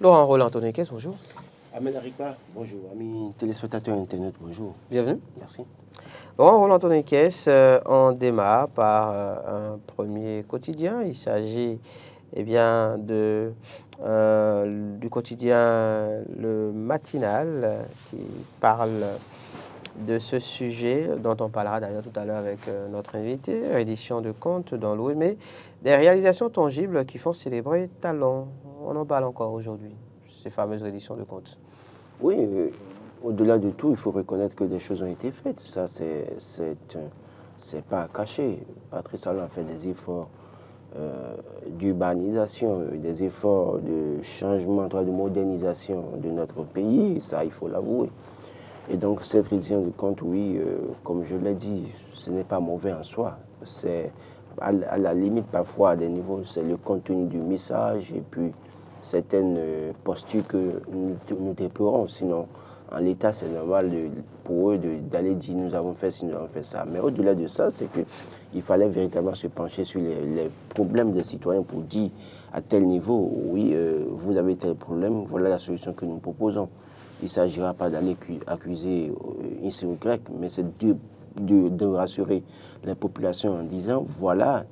Laurent Roland Tonekes, bonjour. Ahmed Arikba, bonjour. Amis téléspectateurs Internet, bonjour. Bienvenue. Merci. Laurent Roland Tonekes, on démarre par un premier quotidien. Il s'agit bien, du quotidien Le Matinal qui parle de ce sujet dont on parlera d'ailleurs tout à l'heure avec notre invité, édition de comptes dans l'eau, mais des réalisations tangibles qui font célébrer Talon. On en parle encore aujourd'hui, ces fameuses éditions de comptes. Oui, au-delà de tout, il faut reconnaître que des choses ont été faites. Ça, c'est pas à cacher. Patrice Talon a fait des efforts d'urbanisation, des efforts de changement, de modernisation de notre pays. Ça, il faut l'avouer. Et donc, cette reddition de comptes, oui, comme je l'ai dit, ce n'est pas mauvais en soi. C'est à la limite, parfois, à des niveaux, c'est le contenu du message et puis certaines postures que nous déplorons. Sinon, en l'état, c'est normal pour eux d'aller dire nous avons fait ci, nous avons fait ça. Mais au-delà de ça, c'est qu'il fallait véritablement se pencher sur les problèmes des citoyens pour dire à tel niveau, oui, vous avez tel problème, voilà la solution que nous proposons. Il ne s'agira pas d'aller accuser X ou Y, mais c'est de rassurer les populations en disant, voilà,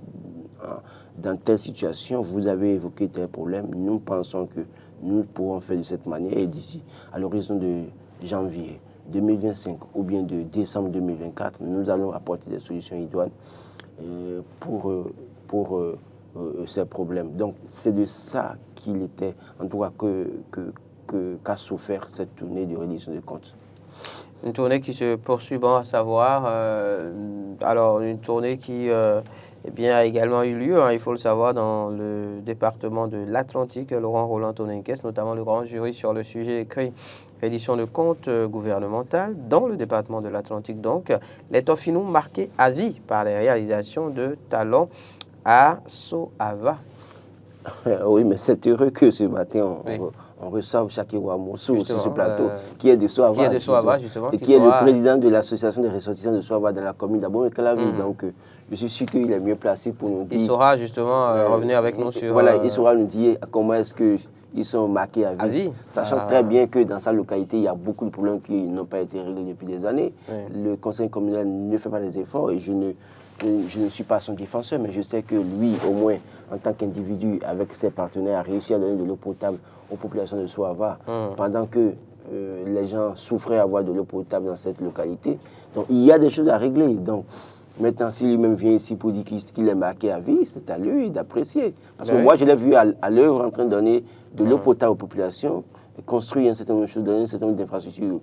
dans telle situation, vous avez évoqué tel problème, nous pensons que nous pourrons faire de cette manière et d'ici à l'horizon de janvier 2025 ou bien de décembre 2024, nous allons apporter des solutions idoines pour ces problèmes. Donc c'est de ça qu'il était, en tout cas qu'a souffert cette tournée de reddition de comptes. Une tournée qui se poursuit, bon, à savoir, alors une tournée qui a également eu lieu, il faut le savoir, dans le département de l'Atlantique. Laurent Roland Tonekes, notamment le grand jury sur le sujet écrit reddition de comptes gouvernementales dans le département de l'Atlantique. Donc, les finaux marqués à vie par les réalisations de Talon à Soava. Oui, mais c'est heureux que ce matin, on reçoive Shakirou Amoussou sur ce plateau, qui est de Soava. Qui est de Soava, justement. Et qui est le président de l'association des ressortissants de Soava dans la commune d'Abomey-Calavi. Donc, je suis sûr qu'il est mieux placé pour nous dire. Il saura justement revenir avec nous sur. Voilà, il saura nous dire comment est-ce qu'ils sont marqués à vie. Sachant très bien que dans sa localité, il y a beaucoup de problèmes qui n'ont pas été réglés depuis des années. Le conseil communal ne fait pas des efforts et je ne suis pas son défenseur, mais je sais que lui, au moins, en tant qu'individu, avec ses partenaires, a réussi à donner de l'eau potable aux populations de Soava, pendant que les gens souffraient d'avoir de l'eau potable dans cette localité. Donc, il y a des choses à régler. Donc, maintenant, si lui-même vient ici pour dire qu'il est marqué à vie, c'est à lui d'apprécier. Parce que moi, je l'ai vu à l'œuvre en train de donner de l'eau potable aux populations, construire un certain nombre de choses, donner un certain nombre d'infrastructures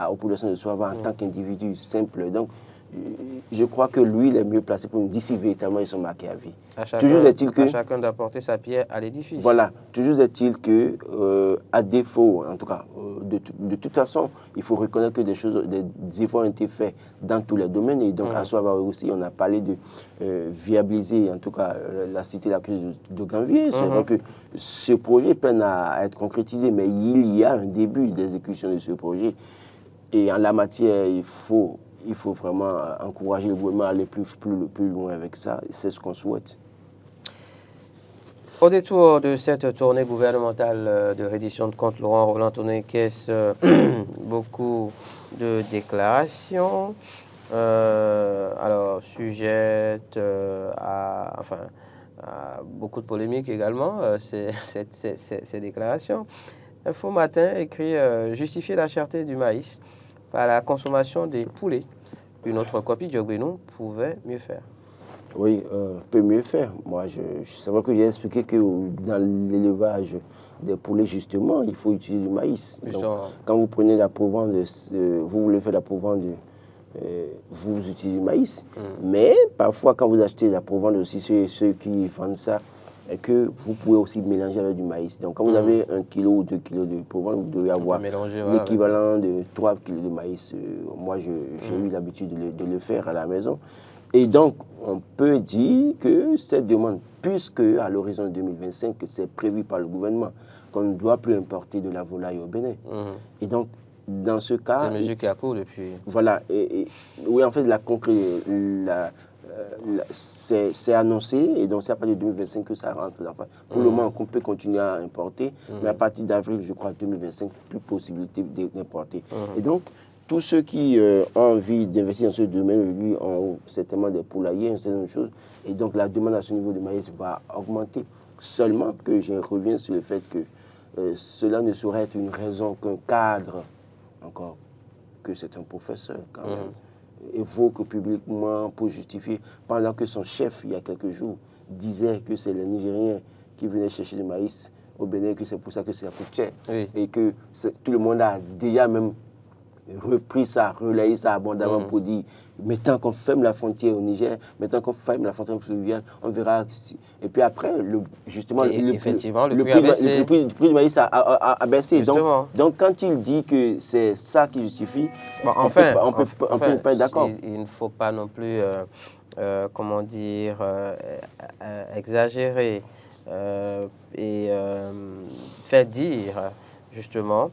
aux populations de Soava en tant qu'individu simple. Donc, je crois que lui, il est mieux placé pour nous dire si véritablement ils sont marqués à vie. À chacun d'apporter sa pierre à l'édifice. Voilà. Toujours est-il que, à défaut, en tout cas, de toute façon, il faut reconnaître que des efforts ont été faits dans tous les domaines. Et donc, à Soava aussi, on a parlé de viabiliser, en tout cas, la cité d'accueil de Ganvier. C'est vrai que ce projet peine à être concrétisé, mais il y a un début d'exécution de ce projet. Et en la matière, il faut vraiment encourager le gouvernement à aller plus loin avec ça. C'est ce qu'on souhaite. Au détour de cette tournée gouvernementale de reddition de comptes, Laurent Roland Tonekes, beaucoup de déclarations, alors sujettes à beaucoup de polémiques également, ces déclarations. Info Matin écrit justifier la cherté du maïs par la consommation des poulets. Une autre copie de Ogbenou pouvait mieux faire. Oui, peut mieux faire. Moi, c'est vrai que j'ai expliqué que dans l'élevage des poulets, justement, il faut utiliser du maïs. Donc, quand vous prenez la provende, vous voulez faire la provende, vous utilisez du maïs. Mais parfois, quand vous achetez la provende aussi, ceux qui vendent ça, et que vous pouvez aussi mélanger avec du maïs. Donc, quand vous avez 1 kg ou 2 kg de provende, vous devez avoir l'équivalent de 3 kg de maïs. Moi, j'ai eu l'habitude de le faire à la maison. Et donc, on peut dire que cette demande, puisque à l'horizon 2025, c'est prévu par le gouvernement, qu'on ne doit plus importer de la volaille au Bénin. Et donc, dans ce cas... C'est une mesure qui a cours depuis... Voilà. Oui, en fait, c'est annoncé, et donc c'est à partir de 2025 que ça rentre. Enfin, pour le moment, on peut continuer à importer, mais à partir d'avril, je crois, 2025, plus possibilité d'importer. Et donc, tous ceux qui ont envie d'investir dans ce domaine, lui, ont certainement des poulaillers, une certaine chose, et donc la demande à ce niveau de maïs va augmenter. Seulement que je reviens sur le fait que cela ne saurait être une raison qu'un cadre, encore que c'est un professeur quand même, évoque publiquement pour justifier, pendant que son chef, il y a quelques jours, disait que c'est les Nigériens qui venaient chercher du maïs au Bénin, que c'est pour ça que ça coûte cher. Oui. Et que tout le monde a déjà même repris ça, relayé ça abondamment pour dire, mais tant qu'on ferme la frontière au Niger, mais tant qu'on ferme la frontière fluviale, on verra. Et puis après, justement, le prix du maïs a baissé. Donc, quand il dit que c'est ça qui justifie, bon, on peut pas être d'accord. Il ne faut pas non plus, comment dire, exagérer et faire dire, justement,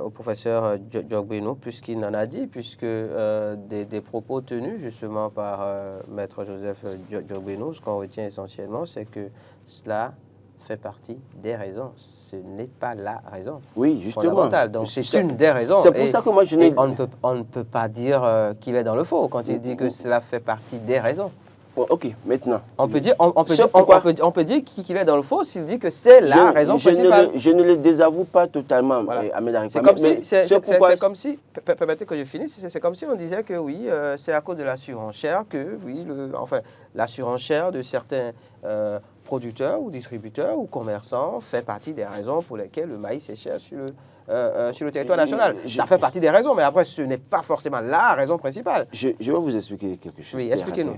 au professeur Diogbeno, puisqu'il n'en a dit, puisque des propos tenus justement par Maître Joseph Diogbeno, ce qu'on retient essentiellement, c'est que cela fait partie des raisons. Ce n'est pas la raison. Oui, justement. Donc c'est une des raisons. C'est pour ça que moi je n'ai... On ne peut pas dire qu'il est dans le faux quand il dit que cela fait partie des raisons. Bon, ok, maintenant. On peut dire qu'il est dans le faux s'il dit que c'est la raison principale. Je ne le désavoue pas totalement, voilà. Ahmed Arifa. C'est comme si, permettez que je finisse, c'est comme si on disait que oui, c'est à cause de la surenchère que, oui, la surenchère de certains producteurs ou distributeurs ou commerçants fait partie des raisons pour lesquelles le maïs est cher sur le territoire national. Ça fait partie des raisons, mais après, ce n'est pas forcément la raison principale. Je vais vous expliquer quelque chose. Oui, expliquez-nous.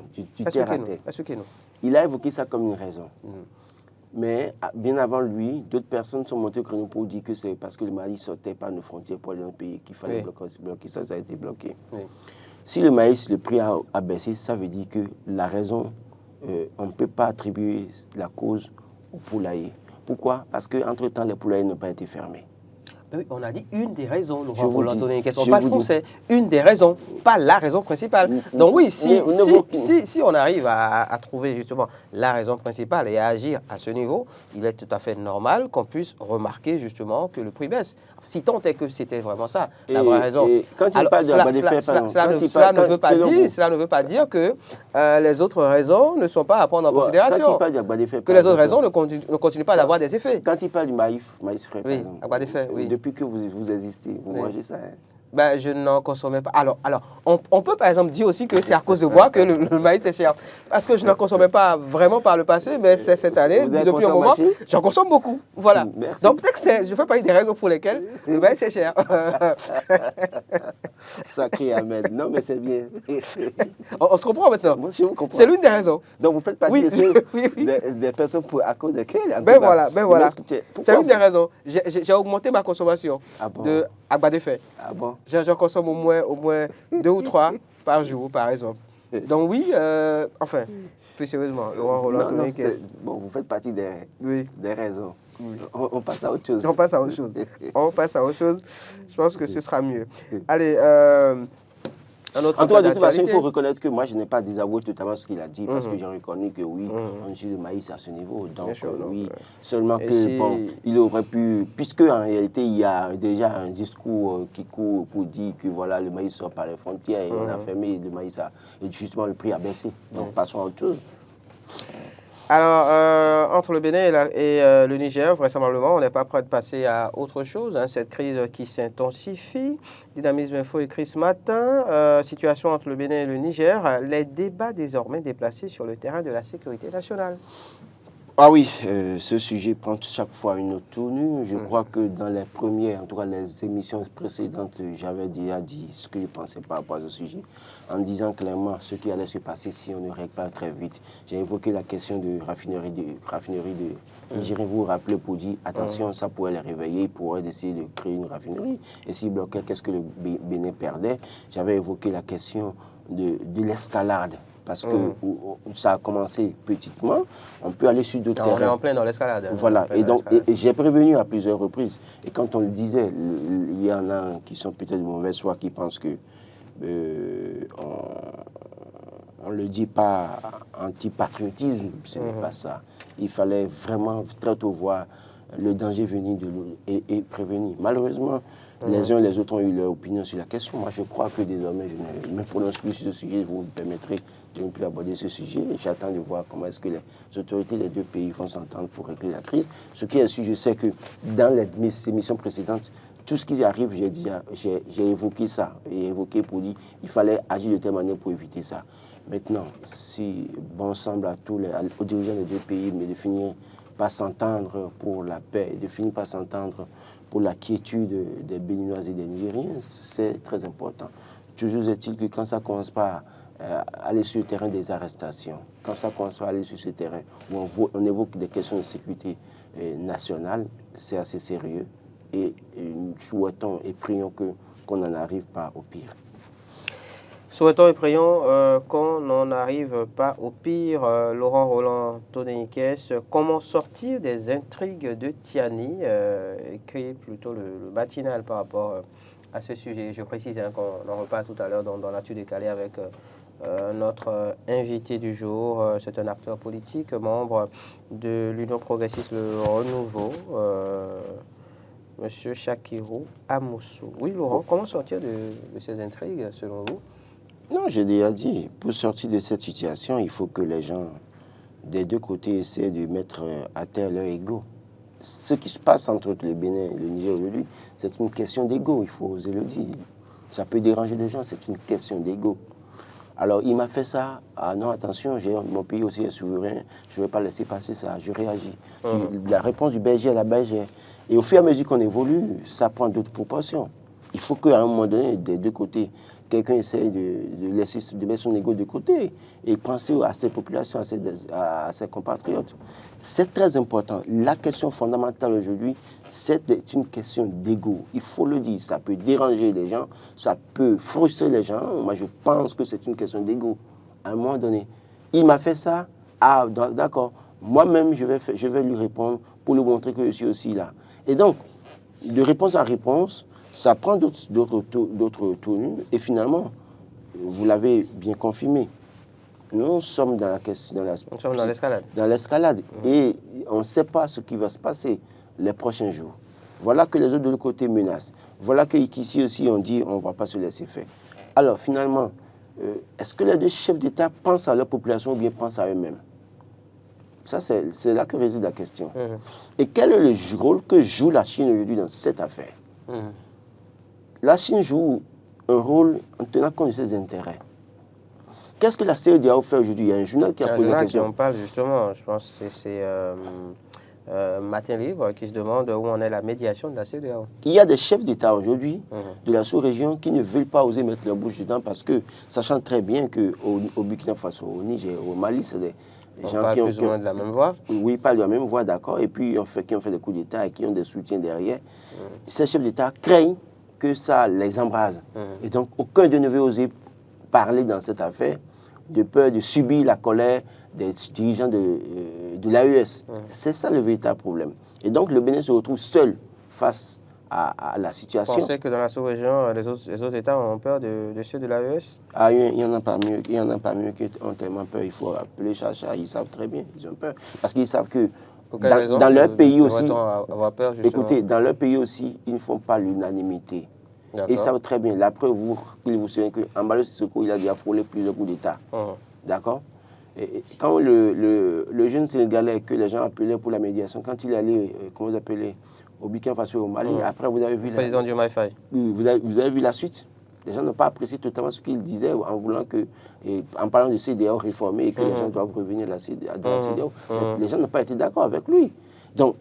Expliquez-nous. Il a évoqué ça comme une raison. Mais bien avant lui, d'autres personnes sont montées au créneau pour dire que c'est parce que le maïs sortait par nos frontières pour aller dans le pays qu'il fallait bloquer ça, ça a été bloqué. Oui. Si le maïs, le prix a baissé, ça veut dire que la raison, on ne peut pas attribuer la cause aux poulaillers. Pourquoi? Parce qu'entre-temps, les poulaillers n'ont pas été fermés. Oui, on a dit une des raisons, Laurent Roland-Tonnerre, on parle français, une des raisons, pas la raison principale. Donc oui, si on arrive à trouver justement la raison principale et à agir à ce niveau, il est tout à fait normal qu'on puisse remarquer justement que le prix baisse. Si tant est que c'était vraiment ça, la vraie raison. Quand il parle de cela ne veut pas dire que les autres raisons ne sont pas à prendre en considération. Que les autres raisons ne continuent pas d'avoir des effets. Quand il parle du maïs frais, par exemple. Agua de Fer, oui. Depuis que vous existez, vous mangez ça, hein? Ben, je n'en consommais pas. Alors on peut par exemple dire aussi que c'est à cause de moi que le maïs est cher. Parce que je n'en consommais pas vraiment par le passé, mais c'est cette année, depuis un moment, j'en consomme beaucoup. Voilà. Merci. Donc peut-être que je fais partie des raisons pour lesquelles le maïs est cher. Sacré Ahmed. Non, mais c'est bien. On se comprend maintenant. Moi, je vous comprends. C'est l'une des raisons. Donc vous faites partie des personnes à cause desquelles. Ben voilà. C'est l'une des raisons. J'ai augmenté ma consommation de Agua de Fer. Ah bon? J'en consomme au moins 2 ou 3 par jour, par exemple. Donc oui, enfin, plus sérieusement, Laurent Roland-Tonnerre. Bon, vous faites partie des raisons. Oui. On passe à autre chose. On passe à autre chose. Je pense que ce sera mieux. Allez, en tout cas, de toute façon, il faut reconnaître que moi, je n'ai pas désavoué totalement ce qu'il a dit, parce que j'ai reconnu que oui, on utilise le maïs à ce niveau. Donc, oui, seulement que, bon, il aurait pu, puisque en réalité, il y a déjà un discours qui court pour dire que voilà, le maïs sort par les frontières et on a fermé le maïs, et justement, le prix a baissé. Donc, passons à autre chose. Alors, entre le Bénin et le Niger, vraisemblablement, on n'est pas prêt de passer à autre chose. Hein, cette crise qui s'intensifie. Dynamisme Info écrit ce matin, situation entre le Bénin et le Niger, les débats désormais déplacés sur le terrain de la sécurité nationale. Ah oui, ce sujet prend chaque fois une autre tournure. Je crois que dans les premières, en tout cas les émissions précédentes, j'avais déjà dit ce que je pensais par rapport à ce sujet, en disant clairement ce qui allait se passer si on ne règle pas très vite. J'ai évoqué la question de raffinerie de Nigeria. Vous vous rappelez pour dire, attention, ça pourrait les réveiller, ils pourraient essayer de créer une raffinerie. Et s'ils bloquaient, qu'est-ce que le Bénin perdait? J'avais évoqué la question de l'escalade. Parce que ça a commencé petitement, on peut aller sur d'autres terrains. On est en plein dans l'escalade. Voilà, et donc j'ai prévenu à plusieurs reprises. Et quand on le disait, il y en a qui sont peut-être de mauvaise foi, qui pensent que on ne le dit pas anti-patriotisme, ce n'est pas ça. Il fallait vraiment très tôt voir le danger venir de l'eau et prévenir. Malheureusement, les uns et les autres ont eu leur opinion sur la question. Moi, je crois que désormais, je ne me prononce plus sur ce sujet. Vous me permettrez de ne plus aborder ce sujet. J'attends de voir comment est-ce que les autorités des deux pays vont s'entendre pour régler la crise. Ce qui est sûr, je sais que dans les émissions précédentes, tout ce qui arrive, j'ai évoqué ça. Et évoqué pour dire qu'il fallait agir de telle manière pour éviter ça. Maintenant, si bon semble aux dirigeants des deux pays, mais de finir par s'entendre pour la paix, de finir par s'entendre pour la quiétude des Béninois et des Nigériens, c'est très important. Toujours est-il que quand ça commence par aller sur le terrain des arrestations, quand ça commence par aller sur ce terrain où on évoque des questions de sécurité nationale, c'est assez sérieux et nous souhaitons et prions qu'on n'en arrive pas au pire. Souhaitons et prions qu'on n'en arrive pas au pire. Laurent Roland Toneniquez, comment sortir des intrigues de Tiani, écrit plutôt le matinal par rapport à ce sujet. Je précise qu'on en reparle tout à l'heure dans l'actu décalé avec notre invité du jour. C'est un acteur politique, membre de l'Union progressiste Le Renouveau, Monsieur Shakirou Amoussou. Oui, Laurent, comment sortir de ces intrigues selon vous? Non, j'ai déjà dit, pour sortir de cette situation, il faut que les gens des deux côtés essaient de mettre à terre leur ego. Ce qui se passe entre le Bénin et le Niger aujourd'hui, c'est une question d'ego, il faut oser le dire. Ça peut déranger les gens, c'est une question d'ego. Alors, il m'a fait ça. Ah non, attention, mon pays aussi est souverain, je ne vais pas laisser passer ça, je réagis. La réponse du berger à la bergère. Et au fur et à mesure qu'on évolue, ça prend d'autres proportions. Il faut qu'à un moment donné, des deux côtés, quelqu'un essaye de mettre son ego de côté et penser à ses populations, à ses compatriotes. C'est très important. La question fondamentale aujourd'hui, c'est une question d'ego. Il faut le dire, ça peut déranger les gens, ça peut frustrer les gens. Moi, je pense que c'est une question d'ego. À un moment donné, il m'a fait ça, ah d'accord, moi-même, je vais lui répondre pour lui montrer que je suis aussi là. Et donc, de réponse à réponse, ça prend d'autres tournures et finalement, vous l'avez bien confirmé, nous sommes dans l'escalade. Dans l'escalade. Et on ne sait pas ce qui va se passer les prochains jours. Voilà que les autres de l'autre côté menacent. Voilà qu'ici aussi on dit on ne va pas se laisser faire. Alors finalement, est-ce que les deux chefs d'État pensent à leur population ou bien pensent à eux-mêmes? Ça, c'est là que réside la question. Et quel est le rôle que joue la Chine aujourd'hui dans cette affaire? La Chine joue un rôle en tenant compte de ses intérêts. Qu'est-ce que la CEDEAO fait aujourd'hui? Il y a un journal qui a posé la question. On parle justement, je pense que c'est Matin Libre qui se demande où en est la médiation de la CEDEAO. Il y a des chefs d'État aujourd'hui de la sous-région qui ne veulent pas oser mettre leur bouche dedans parce que, sachant très bien qu'au Burkina Faso, au Niger, au Mali, c'est des gens qui ont plus ou moins de la même voix. Oui, pas de la même voix, d'accord. Et puis, qui ont fait des coups d'État et qui ont des soutiens derrière. Ces chefs d'État craignent que ça les embrase. Et donc, aucun d'eux ne veut oser parler dans cette affaire de peur de subir la colère des dirigeants de l'AES. C'est ça le véritable problème. Et donc, le Bénin se retrouve seul face à la situation. Vous pensez que dans la sous-région, les autres États ont peur de ceux de l'AES? Ah, il n'y en a pas mieux qui ont tellement peur. Il faut appeler Chacha, ils savent très bien, ils ont peur. Parce qu'ils savent que dans leur pays aussi, écoutez, dans leur pays aussi, ils ne font pas l'unanimité. Et ils savent très bien, la preuve, il vous souvenez qu'Embalo Sissoko, il a déjà frôlé plusieurs coups d'État. D'accord? Et quand le jeune Sénégalais que les gens appelaient pour la médiation, quand il allait, comment vous appelez, au Burkina Faso et au Mali, après vous avez vu... Le président Diomaye Faye. Vous avez vu la suite? Les gens n'ont pas apprécié totalement ce qu'il disait en voulant que, en parlant de CEDEAO réformé et que les gens doivent revenir dans la CEDEAO. Les gens n'ont pas été d'accord avec lui. Donc,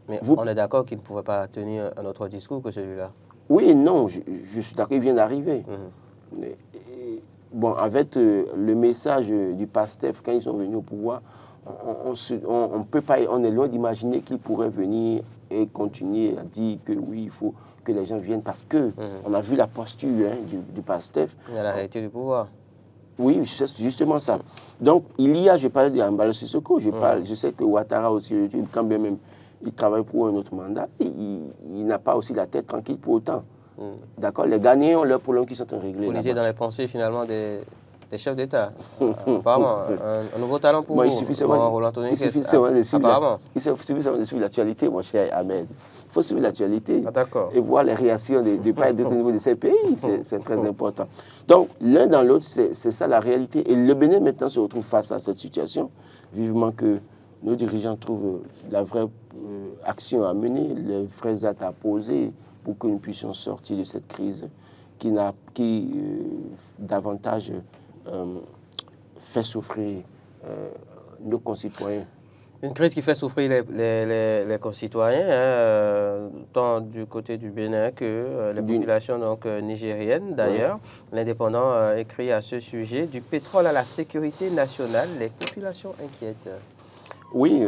mais on est d'accord qu'il ne pouvait pas tenir un autre discours que celui-là. Oui et non, je suis d'accord, il vient d'arriver. Bon, avec le message du PASTEF, quand ils sont venus au pouvoir, on peut pas, on est loin d'imaginer qu'ils pourraient venir et continuer à dire que oui, il faut que les gens viennent parce que on a vu la posture du PASTEF. Il y a la réalité du pouvoir. Oui, c'est justement ça. Donc, je parlais d'Embalo Sissoko, je sais que Ouattara aussi, quand bien même il travaille pour un autre mandat, il n'a pas aussi la tête tranquille pour autant. D'accord? Les Ghanéens ont leurs problèmes qui sont réglés. Vous lisez dans les pensées finalement des Des chefs d'État. Apparemment, un nouveau talent pour Bon, vous. Il suffit seulement de suivre l'actualité, mon cher Ahmed. Il faut suivre l'actualité et voir les réactions de part et d'autre au niveau de ces pays. C'est très important. Donc, l'un dans l'autre, c'est ça la réalité. Et le Bénin maintenant se retrouve face à cette situation. Vivement que nos dirigeants trouvent la vraie action à mener, les vrais actes à poser pour que nous puissions sortir de cette crise qui davantage fait souffrir nos concitoyens. Une crise qui fait souffrir les concitoyens, tant du côté du Bénin que les populations donc, nigériennes. D'ailleurs, l'Indépendant écrit à ce sujet: du pétrole à la sécurité nationale, les populations inquiètes. Oui,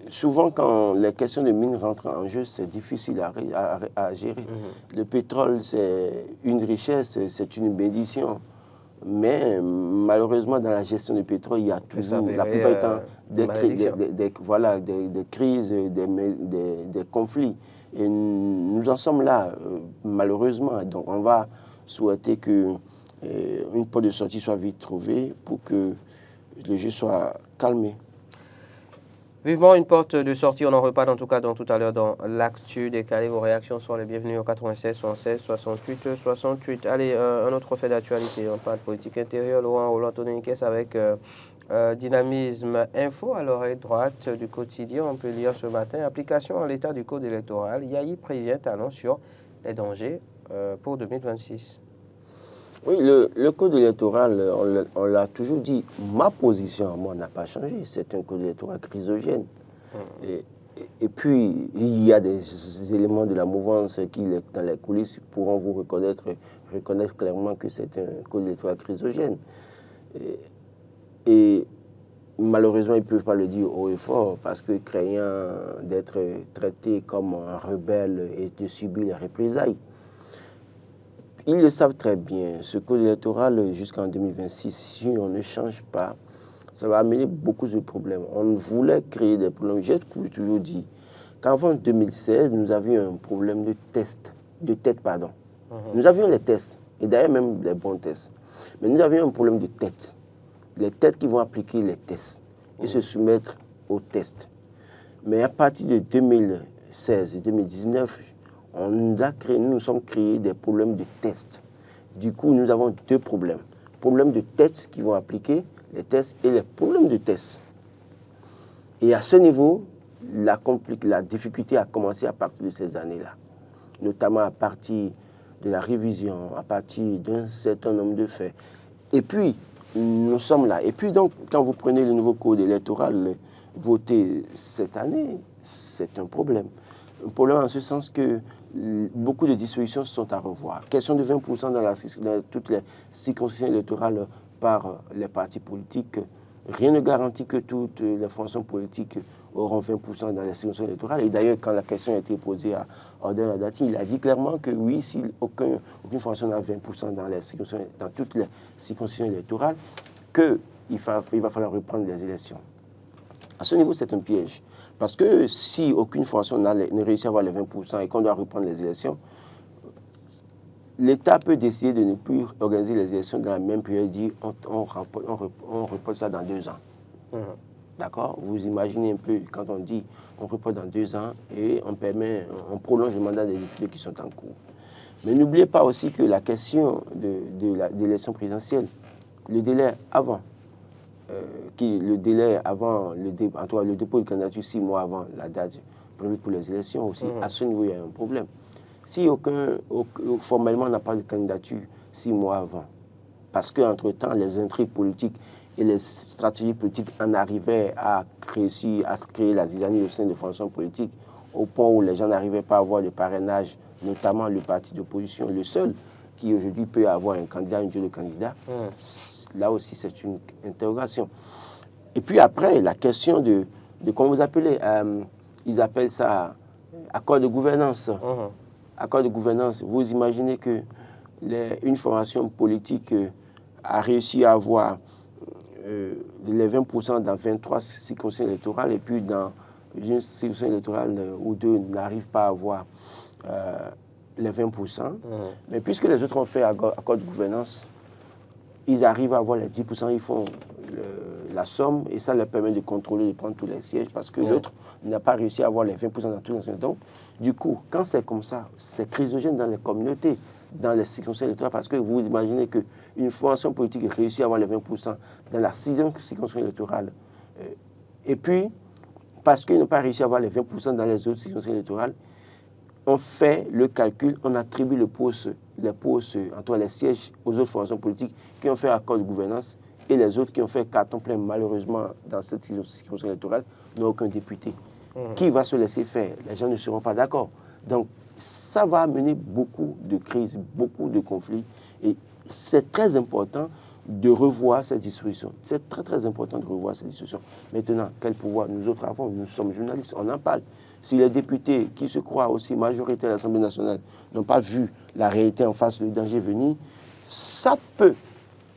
souvent quand les questions de mines rentrent en jeu, c'est difficile à gérer. Le pétrole, c'est une richesse, c'est une bénédiction. Mais malheureusement, dans la gestion du pétrole, il y a toujours, la plupart du temps, des crises, des conflits. Et nous en sommes là, malheureusement. Donc, on va souhaiter qu'une porte de sortie soit vite trouvée pour que le jeu soit calmé. Vivement une porte de sortie, on en reparle en tout cas tout à l'heure dans l'actu décalé. Vos réactions sont les bienvenues au 96 76 68 68. Allez, un autre fait d'actualité, on parle politique intérieure. Laurent Roland-Toniniquès avec Dynamisme Info à l'oreille droite du quotidien. On peut lire ce matin: application en l'état du code électoral. Yahi prévient talent sur les dangers pour 2026. Oui, le code électoral, on l'a toujours dit, ma position à moi n'a pas changé. C'est un code électoral chrysogène. Et puis, il y a des éléments de la mouvance qui, dans les coulisses, pourront vous reconnaître clairement que c'est un code électoral chrysogène. Et malheureusement, ils ne peuvent pas le dire haut et fort parce que craignant d'être traités comme un rebelle et de subir les représailles. Ils le savent très bien, ce code électoral jusqu'en 2026, si on ne change pas, ça va amener beaucoup de problèmes. On voulait créer des problèmes. J'ai toujours dit qu'avant 2016, nous avions un problème de test, Nous avions les tests, et d'ailleurs même les bons tests. Mais nous avions un problème de tête. Les têtes qui vont appliquer les tests et se soumettre aux tests. Mais à partir de 2016 et 2019, nous nous sommes créés des problèmes de tests. Du coup, nous avons deux problèmes. Problèmes de tests qui vont appliquer les tests et les problèmes de tests. Et à ce niveau, la difficulté a commencé à partir de ces années-là. Notamment à partir de la révision, à partir d'un certain nombre de faits. Et puis, nous sommes là. Et puis donc, quand vous prenez le nouveau code électoral voté cette année, c'est un problème. Un problème en ce sens que beaucoup de dispositions sont à revoir. Question de 20% dans toutes les circonscriptions électorales par les partis politiques. Rien ne garantit que toutes les formations politiques auront 20% dans les circonscriptions électorales. Et d'ailleurs, quand la question a été posée à Odin Adati, il a dit clairement que oui, si aucune formation n'a 20% dans toutes les circonscriptions électorales, qu'il va falloir reprendre les élections. À ce niveau, c'est un piège. Parce que si aucune formation ne réussit à avoir les 20% et qu'on doit reprendre les élections, l'État peut décider de ne plus organiser les élections dans la même période, dire on reporte ça dans 2 ans. D'accord? Vous imaginez un peu quand on dit on reporte dans 2 ans et on prolonge le mandat des députés qui sont en cours. Mais n'oubliez pas aussi que la question de l'élection présidentielle, le délai avant, le dépôt de candidature 6 mois avant la date prévue pour les élections aussi, à ce niveau, il y a un problème. Si formellement, on n'a pas de candidature 6 mois avant, parce qu'entre-temps, les intrigues politiques et les stratégies politiques en arrivaient à créer la zizanie au sein de fonctions politiques, au point où les gens n'arrivaient pas à avoir de parrainage, notamment le parti d'opposition, le seul qui aujourd'hui peut avoir un candidat, une jurée de candidats. Là aussi, c'est une interrogation. Et puis après, la question de comment vous appelez, ils appellent ça accord de gouvernance. Accord de gouvernance, vous imaginez que une formation politique a réussi à avoir les 20% dans 23 circonscriptions électorales et puis dans une circonscription électorale ou deux n'arrive pas à avoir les 20%. Mais puisque les autres ont fait accord de gouvernance, ils arrivent à avoir les 10%, ils font la somme et ça leur permet de contrôler, de prendre tous les sièges parce que l'autre n'a pas réussi à avoir les 20% dans tous les sièges. Donc, du coup, quand c'est comme ça, c'est chrysogène dans les communautés, dans les circonscriptions électorales parce que vous imaginez qu'une formation politique réussit à avoir les 20% dans la 6e circonscription électorale et puis, parce qu'ils n'ont pas réussi à avoir les 20% dans les autres circonscriptions électorales, on fait le calcul, on attribue les postes, entre les sièges aux autres formations politiques qui ont fait accord de gouvernance et les autres qui ont fait carton plein, malheureusement, dans cette circonscription électorale, n'ont aucun député. Qui va se laisser faire? Les gens ne seront pas d'accord. Donc, ça va amener beaucoup de crises, beaucoup de conflits. Et c'est très important de revoir cette disposition. C'est très, très important de revoir cette disposition. Maintenant, quel pouvoir nous autres avons? Nous sommes journalistes, on en parle. Si les députés qui se croient aussi majoritaires à l'Assemblée nationale n'ont pas vu la réalité en face, le danger venir, ça peut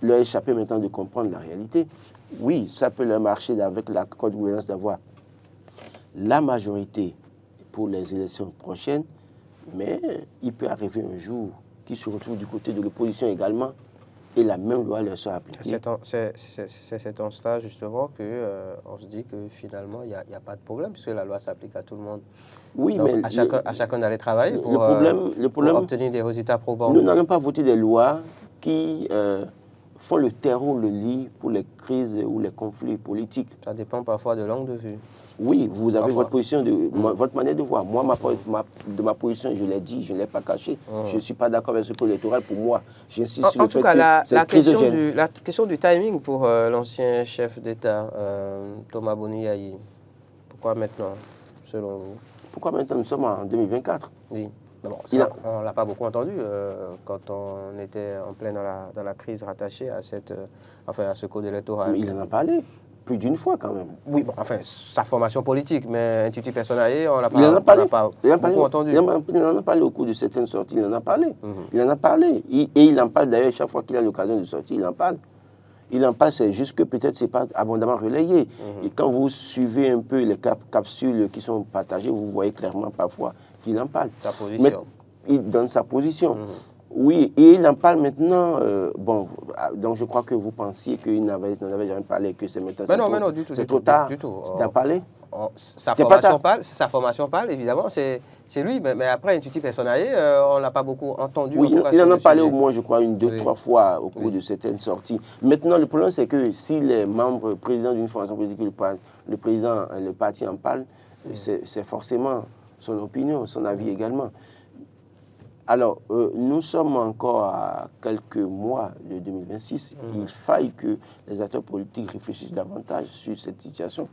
leur échapper maintenant de comprendre la réalité. Oui, ça peut leur marcher avec l'accord de gouvernance d'avoir la majorité pour les élections prochaines, mais il peut arriver un jour qu'ils se retrouvent du côté de l'opposition également et la même loi leur soit appliquée. C'est en cela justement qu'on se dit que finalement il n'y a pas de problème puisque la loi s'applique à tout le monde. Oui, donc, mais à chacun d'aller travailler pour obtenir des résultats probants. Nous n'allons pas voter des lois qui font le terreau, le lit pour les crises ou les conflits politiques. Ça dépend parfois de l'angle de vue. Oui, vous avez votre position, votre manière de voir. Moi, de ma position, je l'ai dit, je ne l'ai pas caché. Je ne suis pas d'accord avec ce code électoral. Pour moi, j'insiste sur le fait que c'est chrysogène. La question du timing pour l'ancien chef d'État, Thomas Boni Yayi, pourquoi maintenant, selon vous? Pourquoi maintenant? Nous sommes en 2024. Oui. Bon, on ne l'a pas beaucoup entendu quand on était en plein dans la crise rattachée à ce code électoral. Mais il en a parlé. Plus d'une fois quand même. Oui, bon, enfin, sa formation politique, mais intitulé personnel, on l'a pas, beaucoup entendu. Il en a parlé au cours de certaines sorties, il en a parlé. Il en a parlé. Et il en parle d'ailleurs chaque fois qu'il a l'occasion de sortir, il en parle. Il en parle, c'est juste que peut-être ce n'est pas abondamment relayé. Et quand vous suivez un peu les capsules qui sont partagées, vous voyez clairement parfois qu'il en parle. Sa position. Mais il donne sa position. Oui, et il en parle maintenant. Bon, donc je crois que vous pensiez qu'il n'en avait jamais parlé, que c'est maintenant. Mais non, du tout. C'est trop tard. Du tout. D'en parler. Sa formation parle, évidemment, c'est lui. Mais après, intitulé personnel, on ne l'a pas beaucoup entendu. Oui, il en a parlé au moins, je crois, 2-3 fois au cours de certaines sorties. Maintenant, le problème, c'est que si les membres, présidents d'une formation politique, le président, le parti en parle, c'est forcément son opinion, son avis également. Alors, nous sommes encore à quelques mois de 2026. Il faille que les acteurs politiques réfléchissent davantage sur cette situation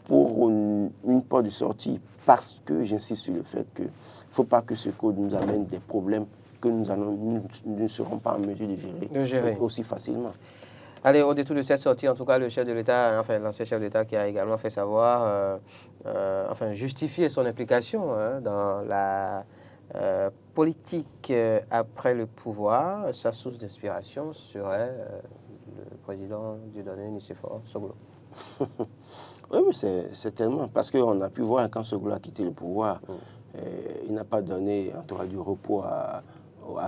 pour une porte de sortie, parce que j'insiste sur le fait qu'il ne faut pas que ce code nous amène des problèmes que nous ne serons pas en mesure de gérer aussi facilement. Allez, au détour de cette sortie, en tout cas, le chef de l'État, enfin l'ancien chef d'État qui a également fait savoir, justifier son implication dans la politique après le pouvoir, sa source d'inspiration serait le président Dieudonné Nicéphore Soglo. Oui, mais c'est tellement, parce qu'on a pu voir quand Soglo a quitté le pouvoir, il n'a pas donné, en tout cas, du repos à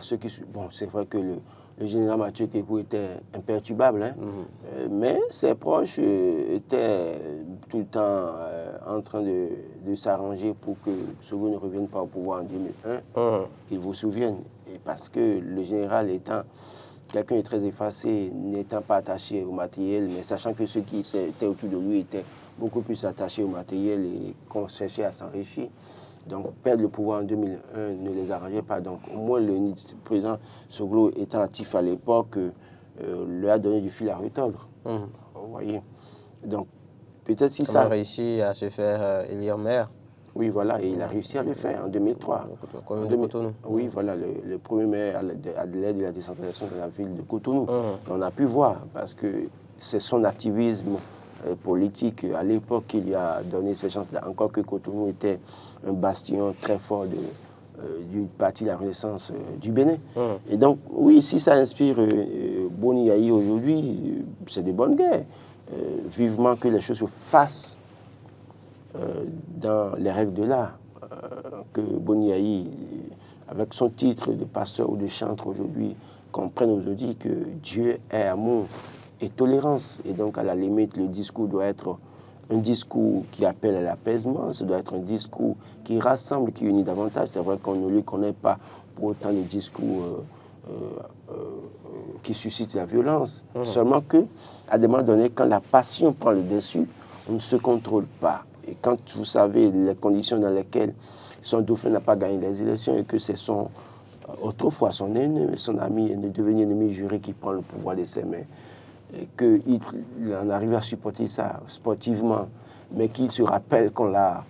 ceux qui... Bon, c'est vrai que le général Mathieu Kékou était imperturbable, hein, mais ses proches étaient tout le temps en train de s'arranger pour que Soglo ne revienne pas au pouvoir en 2001, qu'il vous souvienne. Et parce que le général étant quelqu'un de très effacé, n'étant pas attaché au matériel, mais sachant que ceux qui étaient autour de lui étaient beaucoup plus attachés au matériel et qu'on cherchait à s'enrichir. Donc, perdre le pouvoir en 2001 ne les arrangeait pas. Donc, au moins, le président Soglo étant actif à l'époque, lui a donné du fil à retordre. Vous voyez. Donc, peut-être si ça... Il a réussi à se faire élire maire. Oui, voilà, et il a réussi à le faire en 2003. Comme de Cotonou. Oui, voilà, le premier maire à l'aide de la décentralisation de la ville de Cotonou. On a pu voir, parce que c'est son activisme politique à l'époque qui lui a donné ces chances-là. Encore que Cotonou était un bastion très fort du parti de la Renaissance du Bénin. Et donc, oui, si ça inspire Boni Yayi aujourd'hui, c'est de bonne guerre. Vivement que les choses se fassent dans les règles de l'art, que Boni Yayi, avec son titre de pasteur ou de chantre aujourd'hui, comprennent aujourd'hui que Dieu est amour et tolérance. Et donc, à la limite, le discours doit être un discours qui appelle à l'apaisement, ça doit être un discours qui rassemble, qui unit davantage. C'est vrai qu'on ne le connaît pas pour autant de discours qui suscitent la violence. Seulement que, à des moments donnés, quand la passion prend le dessus, on ne se contrôle pas. Et quand vous savez les conditions dans lesquelles son dauphin n'a pas gagné les élections et que c'est son, autrefois son ennemi, son ami, est devenu ennemi juré qui prend le pouvoir de ses mains, et qu'il en arrive à supporter ça sportivement, mais qu'il se rappelle qu'on l'a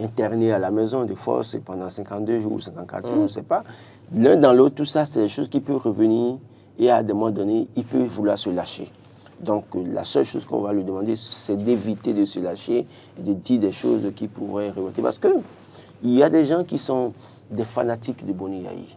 interné à la maison de force pendant 52 jours, 54 jours, je ne sais pas. L'un dans l'autre, tout ça, c'est des choses qui peuvent revenir et à des moments donnés, il peut vouloir se lâcher. Donc, la seule chose qu'on va lui demander, c'est d'éviter de se lâcher et de dire des choses qui pourraient révolter. Parce qu'il y a des gens qui sont des fanatiques de Boni Yayi.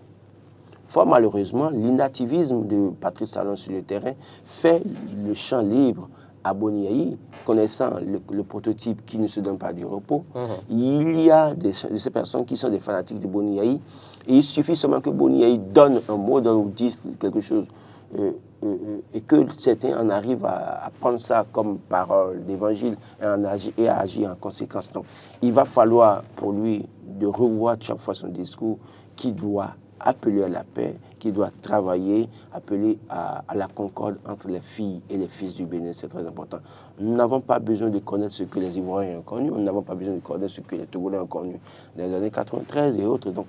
Fort malheureusement, l'inactivisme de Patrice Talon sur le terrain fait le champ libre à Boni Yayi, connaissant le prototype qui ne se donne pas du repos. Il y a de ces personnes qui sont des fanatiques de Boni Yayi, et il suffit seulement que Boni Yayi donne un mot, ou dise quelque chose, et que certains en arrivent à prendre ça comme parole d'évangile et à agir en conséquence. Donc, il va falloir pour lui de revoir chaque fois son discours qui doit appeler à la paix, qui doit travailler, appeler à la concorde entre les filles et les fils du Bénin. C'est très important. Nous n'avons pas besoin de connaître ce que les Ivoiriens ont connu, nous n'avons pas besoin de connaître ce que les Togolais ont connu dans les années 93 et autres. Donc,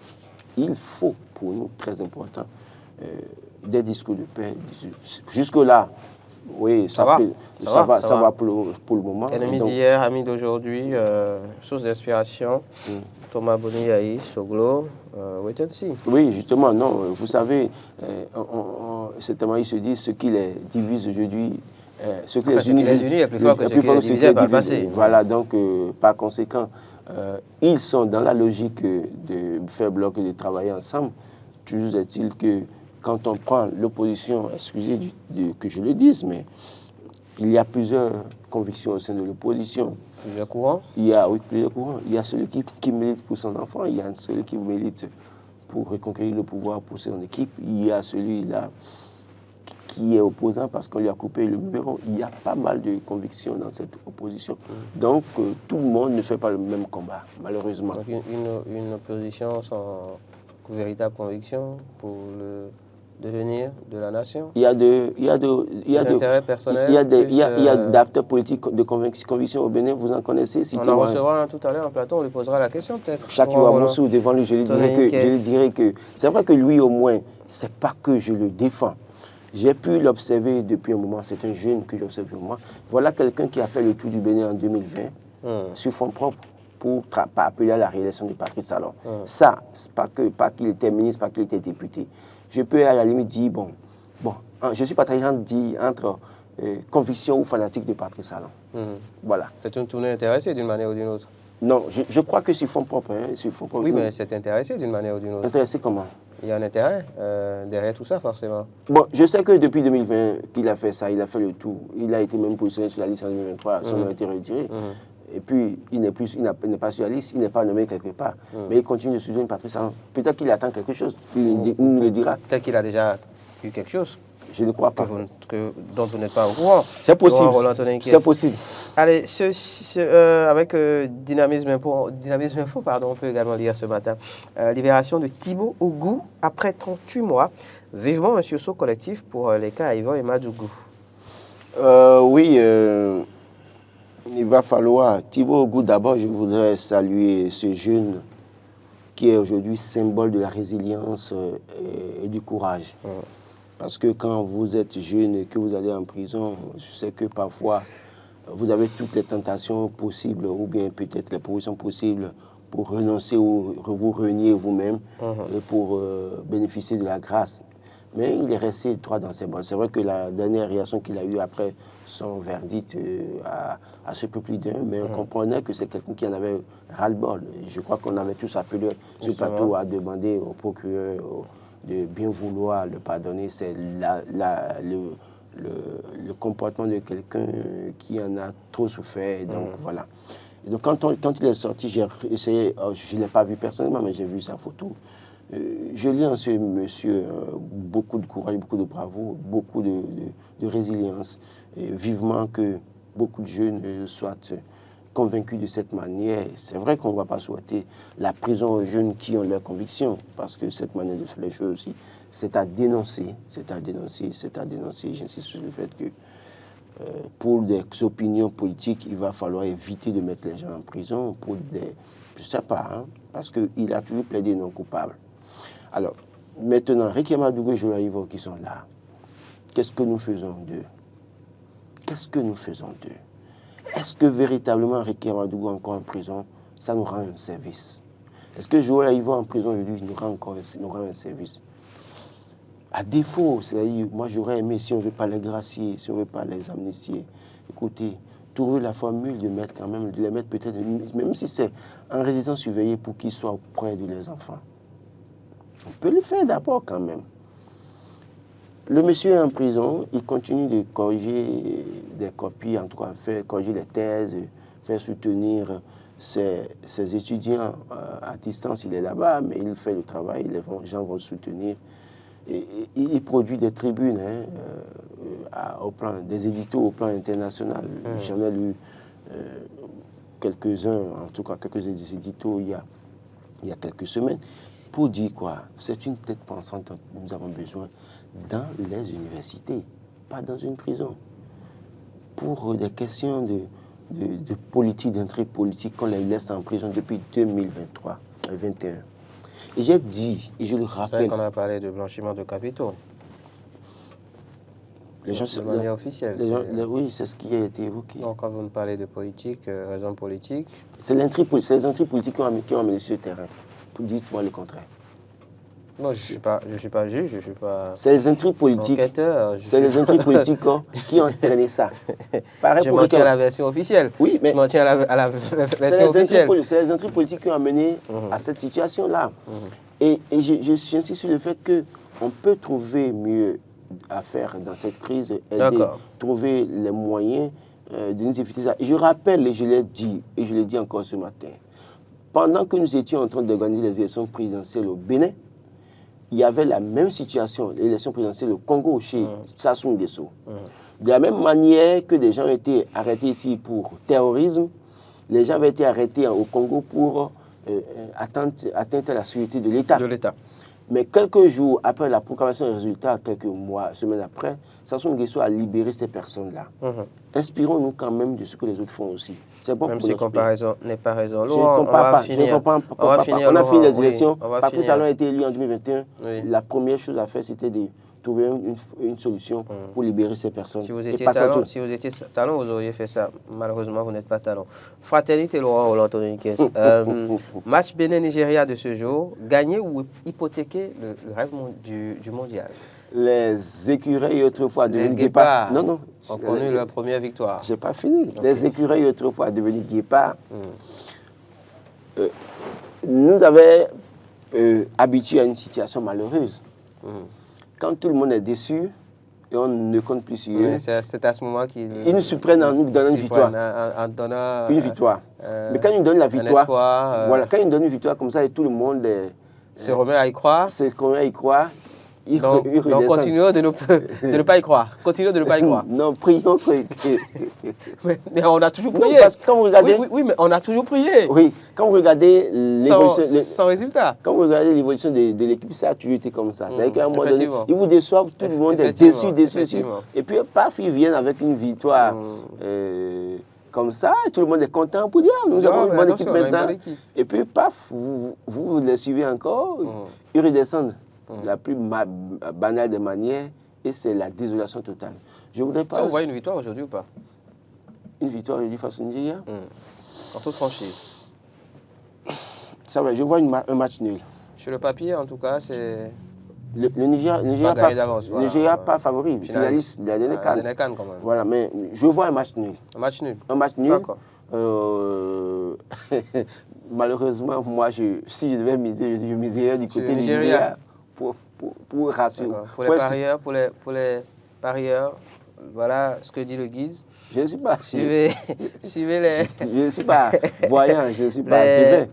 il faut pour nous, très important, des discours de paix. Jusque-là, oui, ça va pour le moment. Ennemi d'hier, ami d'aujourd'hui, source d'inspiration. Thomas Boni Yayi, Soglo, wait and see. Oui, justement, non. Vous savez, certainement, ils se disent ce qui les divise aujourd'hui, ce qui les unit est plus fort que ce qui les divisait par le passé. Voilà, donc, par conséquent, ils sont dans la logique de faire bloc et de travailler ensemble. Toujours est-il que quand on prend l'opposition, excusez que je le dise, mais il y a plusieurs convictions au sein de l'opposition. Plusieurs courants? Il y a, oui, plusieurs courants. Il y a celui qui milite pour son enfant, il y a celui qui milite pour reconquérir le pouvoir pour son équipe, il y a celui-là qui est opposant parce qu'on lui a coupé le bureau. Il y a pas mal de convictions dans cette opposition. Donc, tout le monde ne fait pas le même combat, malheureusement. Donc, une opposition sans véritable conviction pour le devenir de la nation. Il y a des intérêts personnels. Il y a d'acteurs politiques de conviction au Bénin, vous en connaissez. On en recevra un tout à l'heure en plateau, on lui posera la question peut-être. Chaque Moussou, devant lui, je lui dirais que c'est vrai que lui au moins, c'est pas que je le défends. J'ai pu l'observer depuis un moment, c'est un jeune que j'observe depuis un moment. Voilà quelqu'un qui a fait le tour du Bénin en 2020 sur fonds propres pour appeler à la réélection de Patrice Talon. Ça, c'est pas qu'il était ministre, pas qu'il était député. Je peux à la limite dire, bon, je ne suis pas très dit entre conviction ou fanatique de Patrice Talon. Voilà. C'est une tournée intéressée d'une manière ou d'une autre? Non, je crois que sur fonds propres. Oui, mais c'est intéressé d'une manière ou d'une autre. Intéressé comment? Il y a un intérêt derrière tout ça, forcément. Bon, je sais que depuis 2020 qu'il a fait ça, il a fait le tout. Il a été même positionné sur la liste en 2023, son nom a été retiré. Et puis, il n'est pas sur la liste, il n'est pas nommé quelque part. Mais il continue de soutenir Patrice Talon. Peut-être qu'il attend quelque chose, il nous le dira. Peut-être qu'il a déjà eu quelque chose. Je ne crois pas. Dont vous n'êtes pas au courant. C'est possible. C'est possible. Allez, avec Dynamisme Info, on peut également lire ce matin. Libération de Thibaut Ogou après 38 mois. Vivement un sursaut collectif pour les cas à Yvon et Madjougou. Oui, il va falloir. Thibaut Ogou, d'abord, je voudrais saluer ce jeune qui est aujourd'hui symbole de la résilience et du courage. Parce que quand vous êtes jeune et que vous allez en prison, je sais que parfois, vous avez toutes les tentations possibles ou bien peut-être les positions possibles pour renoncer ou vous renier vous-même pour bénéficier de la grâce. Mais il est resté droit dans ses bottes. C'est vrai que la dernière réaction qu'il a eue après son verdict a se plus d'un, mais on comprenait que c'est quelqu'un qui en avait ras-le-bol. Je crois qu'on avait tous appelé ce plateau à demander au procureur de bien vouloir le pardonner. C'est le comportement de quelqu'un qui en a trop souffert. Donc voilà. Et donc quand il est sorti, j'ai essayé, je ne l'ai pas vu personnellement, mais j'ai vu sa photo. Je lis en ce monsieur beaucoup de courage, beaucoup de bravoure, beaucoup de résilience. Et vivement que beaucoup de jeunes soient convaincus de cette manière. C'est vrai qu'on ne va pas souhaiter la prison aux jeunes qui ont leurs convictions, parce que cette manière de faire les choses aussi, c'est à dénoncer, c'est à dénoncer, c'est à dénoncer. J'insiste sur le fait que pour des opinions politiques, il va falloir éviter de mettre les gens en prison pour des... Je ne sais pas, hein, parce qu'il a toujours plaidé non coupable. Alors, maintenant, Ricky Madougou et Joël Ivo qui sont là, qu'est-ce que nous faisons d'eux? Qu'est-ce que nous faisons d'eux? Est-ce que véritablement Ricky Madougou encore en prison, ça nous rend un service? Est-ce que Joël Ivo en prison aujourd'hui nous rend un service? À défaut, c'est-à-dire, moi j'aurais aimé, si on ne veut pas les gracier, si on ne veut pas les amnistier, écoutez, trouver la formule de mettre quand même, de les mettre peut-être, même si c'est en résidence surveillée pour qu'ils soient auprès de leurs enfants. On peut le faire d'abord quand même. Le monsieur est en prison, il continue de corriger des copies, en tout cas faire corriger les thèses, faire soutenir ses étudiants à distance. Il est là-bas, mais il fait le travail, les gens vont le soutenir. Et il produit des tribunes au plan, des éditos au plan international. J'en ai lu quelques-uns, en tout cas quelques éditos il y a quelques semaines. Pour dire quoi? C'est une tête pensante dont nous avons besoin dans les universités, pas dans une prison. Pour des questions de politique, d'intrigue politique, qu'on les laisse en prison depuis 2021. Et j'ai dit, et je le rappelle... C'est vrai qu'on a parlé de blanchiment de capitaux. Les gens, de manière officielle. Oui, c'est ce qui a été évoqué. Donc, quand vous nous parlez de politique, raison politique... C'est les intrigues politiques qui ont amené sur le terrain. Dites-moi le contraire. Moi, je ne suis pas juge, je ne suis pas... C'est les intrigues politiques. Enquêteur. C'est les intrigues politiques qui ont entraîné ça. Pareil, je m'en tiens à la version officielle. Oui, mais... Je m'en tiens à la version officielle. C'est les intrigues politiques qui ont amené à cette situation-là. Et j'insiste sur le fait qu'on peut trouver mieux à faire dans cette crise, aider, trouver les moyens de nous éviter ça. Et je rappelle, et je l'ai dit, et je l'ai dit encore ce matin, pendant que nous étions en train d'organiser les élections présidentielles au Bénin, il y avait la même situation, l'élection présidentielle au Congo chez Sassou Nguesso. De la même manière que des gens ont été arrêtés ici pour terrorisme, les gens avaient été arrêtés au Congo pour atteinte à la sécurité de l'État. Mais quelques jours après la proclamation des résultats, quelques mois, semaines après, Sassou Nguesso a libéré ces personnes-là. Inspirons-nous quand même de ce que les autres font aussi. C'est bon même pour si comparaison n'est pas raison. Je ne compare pas. On a fini les élections. Patrice Talon a été élu en 2021. Oui. La première chose à faire, c'était de trouver une solution pour libérer ces personnes. Si vous étiez Talon, vous auriez fait ça. Malheureusement, vous n'êtes pas Talon. Fraternité Laurent Roland-Anthony Nikes. Match Bénin-Nigeria de ce jour, gagner ou hypothéquer le rêve du mondial? Les écureuils autrefois devenus guépards. Non. Ont connu leur première victoire. Je n'ai pas fini. Okay. Les écureuils autrefois devenus guépards nous avaient habitués à une situation malheureuse. Quand tout le monde est déçu et on ne compte plus sur eux, c'est à ce moment qu'ils nous surprennent en nous donnant une victoire. Une victoire. Mais quand ils nous donnent la victoire, voilà, quand ils nous donnent une victoire comme ça et tout le monde se remet à y croire. Donc continuons de ne pas y croire. Continuons de ne pas y croire. Non, prions. mais on a toujours prié. Non, parce que quand vous regardez... Oui, mais on a toujours prié. Oui, quand vous regardez l'évolution... Sans résultat. Quand vous regardez l'évolution de l'équipe, ça a toujours été comme ça. C'est-à-dire qu'à un moment donné, ils vous déçoivent, tout le monde est déçu. Et puis, paf, ils viennent avec une victoire comme ça, tout le monde est content pour dire nous avons une bonne équipe maintenant. Et puis, paf, vous les suivez encore, ils redescendent. La plus banale des manières, et c'est la désolation totale. Je voudrais pas... Ça, vous voyez une victoire aujourd'hui ou pas? Une victoire aujourd'hui face au Nigeria? En toute franchise. Ça va, je vois un match nul. Sur le papier, en tout cas, c'est... Le Nigeria pas favori, finaliste de la dernière CAN. Voilà, mais je vois un match nul. Un match nul? Un match nul. D'accord. Malheureusement, moi, si je devais miser, je miserais du côté du Nigeria. Pour rassurer. Pour les parieurs, voilà ce que dit le guide. Je ne suis pas. Suivez les... Je ne suis pas voyant, je ne suis pas Les- écrivain.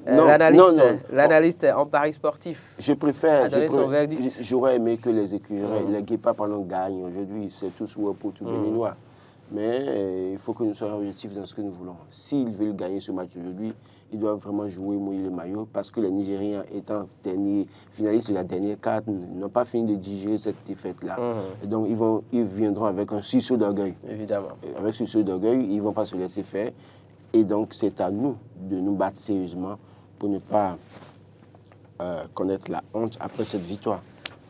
Non, non, non. L'analyste en paris sportif Je préfère. a donné son verdict. J'aurais aimé que les écureuils, les guépards pendant gagnent aujourd'hui. C'est tout souhait pour tout béninois. Mais il faut que nous soyons objectifs dans ce que nous voulons. S'ils veulent gagner ce match aujourd'hui, ils doivent vraiment jouer, mouiller le maillot, parce que les Nigériens, étant derniers finalistes de la dernière carte, n'ont pas fini de digérer cette défaite-là. Et donc, ils viendront avec un sursaut d'orgueil. Évidemment. Avec ce sursaut d'orgueil, ils ne vont pas se laisser faire. Et donc, c'est à nous de nous battre sérieusement pour ne pas connaître la honte après cette victoire.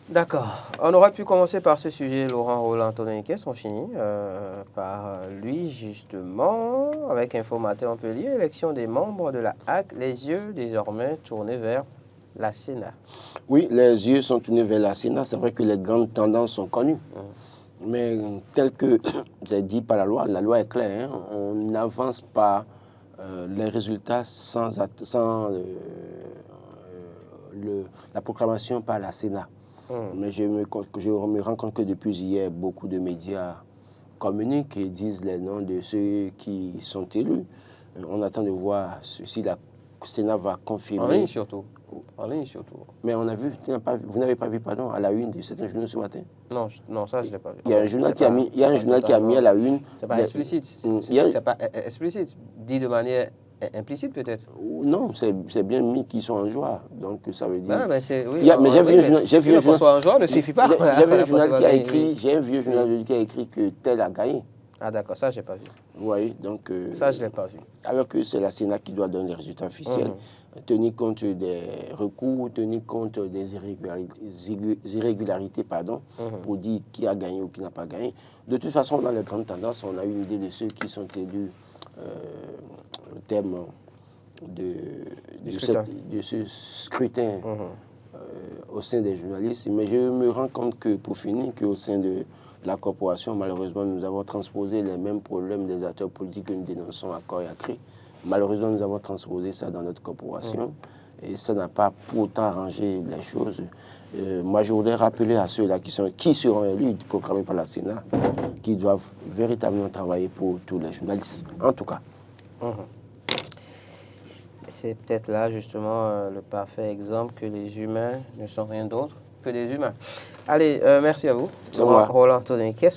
D'accord. On aurait pu commencer par ce sujet, Laurent Roland-Antonin Kess. On finit par lui, justement, avec Informateur Montpellier, élection des membres de la HAC, les yeux désormais tournés vers la Sénat. Oui, les yeux sont tournés vers la Sénat. C'est vrai que les grandes tendances sont connues. Mais tel que j'ai dit par la loi est claire. Hein, on n'avance pas les résultats sans la proclamation par la Sénat. Mais je me rends compte que depuis hier, beaucoup de médias communiquent et disent les noms de ceux qui sont élus. On attend de voir si la Sénat va confirmer. En ligne surtout. En ligne surtout. Mais on a vu, vous n'avez pas vu, pardon, à la une de certains journaux ce matin? Non, ça je ne l'ai pas vu. Il y a un journal qui a mis à la une. C'est pas explicite. C'est pas explicite. Dit de manière implicite peut-être. Non, c'est bien mis qu'ils sont en joie. Donc ça veut dire. Mais j'ai vu un journal. En joie ne suffit pas. J'ai vu un journal qui a écrit. J'ai un vieux journal qui a écrit que tel a gagné. Ah d'accord, ça je n'ai pas vu. Oui, donc. Ça je l'ai pas vu. Alors que c'est la Sénat qui doit donner les résultats officiels, tenir compte des recours, tenir compte des irrégularités, pour dire qui a gagné ou qui n'a pas gagné. De toute façon, dans les grandes tendances, on a eu une idée de ceux qui sont élus au terme de ce scrutin au sein des journalistes. Mais je me rends compte que, pour finir, qu'au sein de la corporation, malheureusement, nous avons transposé les mêmes problèmes des acteurs politiques que nous dénonçons à corps et à cri. Malheureusement, nous avons transposé ça dans notre corporation et ça n'a pas pour autant arrangé les choses. Moi, je voudrais rappeler à ceux-là qui seront élus, proclamés par la Sénat, qui doivent véritablement travailler pour tous les journalistes, en tout cas. C'est peut-être là, justement, le parfait exemple que les humains ne sont rien d'autre que des humains. Allez, merci à vous, Roland-Antonin Kess.